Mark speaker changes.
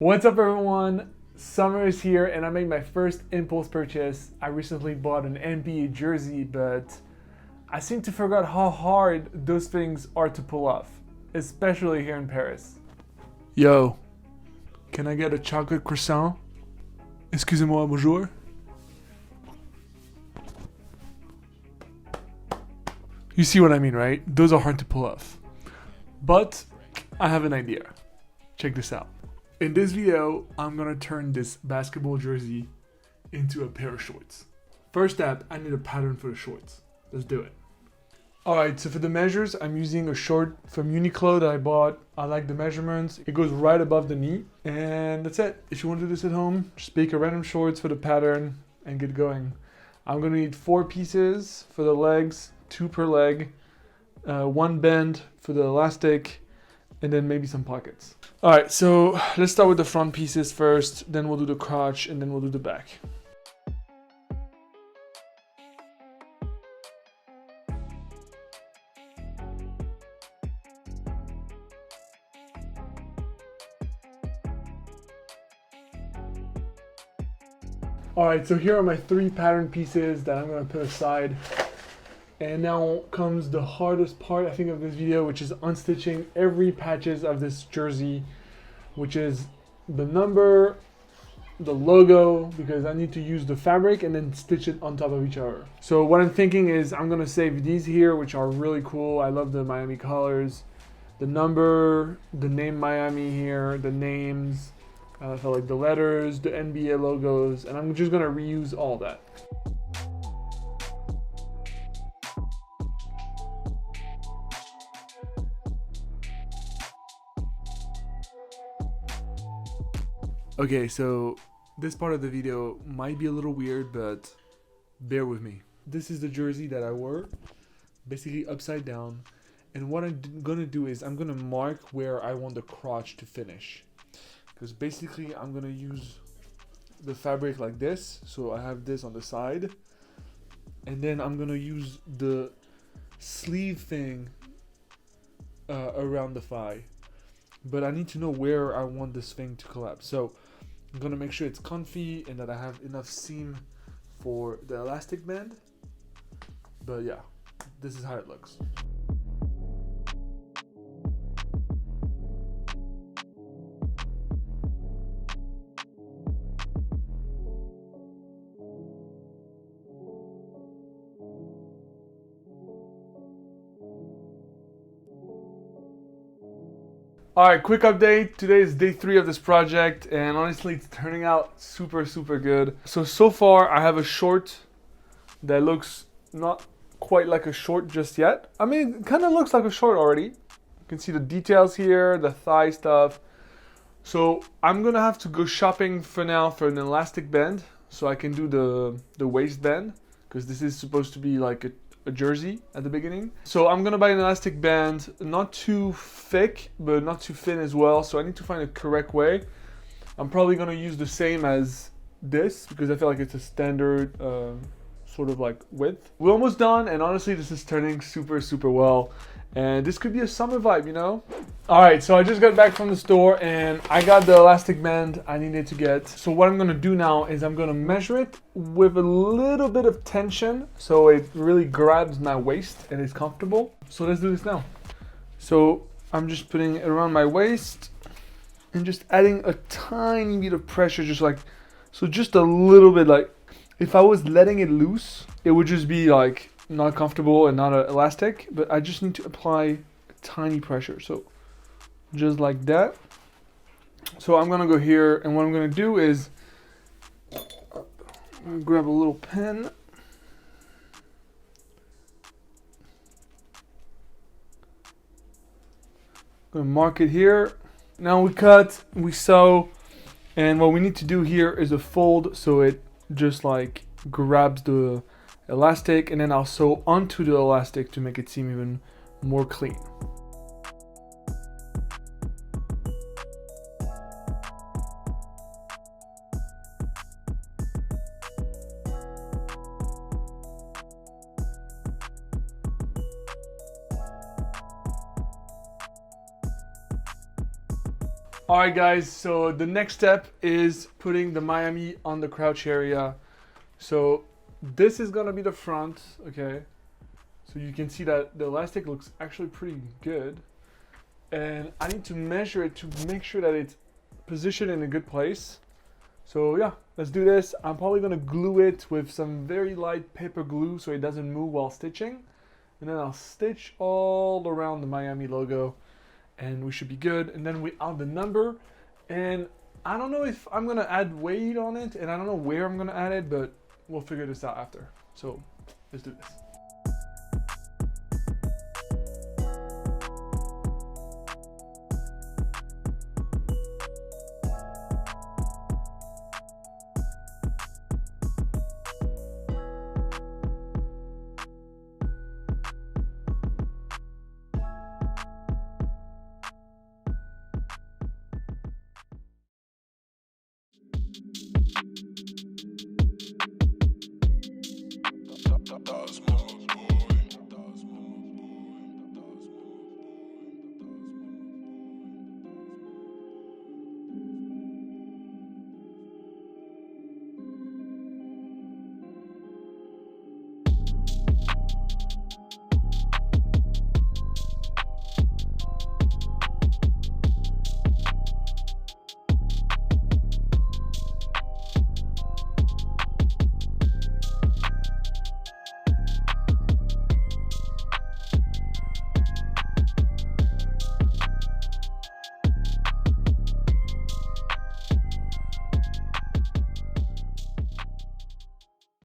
Speaker 1: What's up everyone? Summer is here and I made my first impulse purchase. I recently bought an NBA jersey, but I seem to forget how hard those things are to pull off, especially here in Paris. Yo, can I get a chocolate croissant? Excusez-moi, bonjour. You see what I mean, right? Those are hard to pull off. But I have an idea. Check this out. In this video, I'm gonna turn this basketball jersey into a pair of shorts. First step, I need a pattern for the shorts. Let's do it. Alright, so for the measures, I'm using a short from Uniqlo that I bought. I like the measurements. It goes right above the knee. And that's it. If you want to do this at home, just pick a random shorts for the pattern and get going. I'm gonna need 4 pieces for the legs, 2 per leg, 1 band for the elastic, and then maybe some pockets. All right, so let's start with the front pieces first, then we'll do the crotch, and then we'll do the back. All right, so here are my 3 pattern pieces that I'm gonna put aside. And now comes the hardest part, I think, of this video, which is unstitching every patches of this jersey, which is the number, the logo, because I need to use the fabric and then stitch it on top of each other. So what I'm thinking is I'm gonna save these here, which are really cool. I love the Miami colors. The number, the name Miami here, the names, so like the letters, the NBA logos, and I'm just gonna reuse all that. Okay, so this part of the video might be a little weird, but bear with me. This is the jersey that I wore, basically upside down. And what I'm gonna do is I'm gonna mark where I want the crotch to finish. Because basically I'm gonna use the fabric like this. So I have this on the side. And then I'm gonna use the sleeve thing around the thigh. But I need to know where I want this thing to collapse. So I'm gonna make sure it's comfy and that I have enough seam for the elastic band. But yeah, this is how it looks. Alright, quick update. Today is day 3 of this project, and honestly it's turning out super good. So far I have a short that looks not quite like a short just yet. I mean, it kind of looks like a short already. You can see the details here, the thigh stuff. So I'm gonna have to go shopping for now for an elastic band so I can do the waistband, because this is supposed to be like a jersey at the beginning. So I'm gonna buy an elastic band, not too thick but not too thin as well, so I need to find a correct way. I'm probably gonna use the same as this because I feel like it's a standard sort of like width. We're almost done, and honestly this is turning super well, and this could be a summer vibe, you know. All right, so I just got back from the store and I got the elastic band I needed to get. So what I'm gonna do now is I'm gonna measure it with a little bit of tension so it really grabs my waist and is comfortable. So let's do this now. So I'm just putting it around my waist and just adding a tiny bit of pressure, just like, so just a little bit. Like if I was letting it loose, it would just be like not comfortable and not elastic, but I just need to apply a tiny pressure. So just like that. So I'm gonna go here, and what I'm gonna do is I'm gonna grab a little pen. I'm gonna mark it here. Now we cut, we sew, and what we need to do here is a fold so it just like grabs the elastic, and then I'll sew onto the elastic to make it seem even more clean. All right, guys, so the next step is putting the Miami on the crouch area. So this is gonna be the front, okay? So you can see that the elastic looks actually pretty good. And I need to measure it to make sure that it's positioned in a good place. So yeah, let's do this. I'm probably gonna glue it with some very light paper glue so it doesn't move while stitching. And then I'll stitch all around the Miami logo and we should be good. And then we add the number. And I don't know if I'm gonna add weight on it and I don't know where I'm gonna add it, but we'll figure this out after. So let's do this.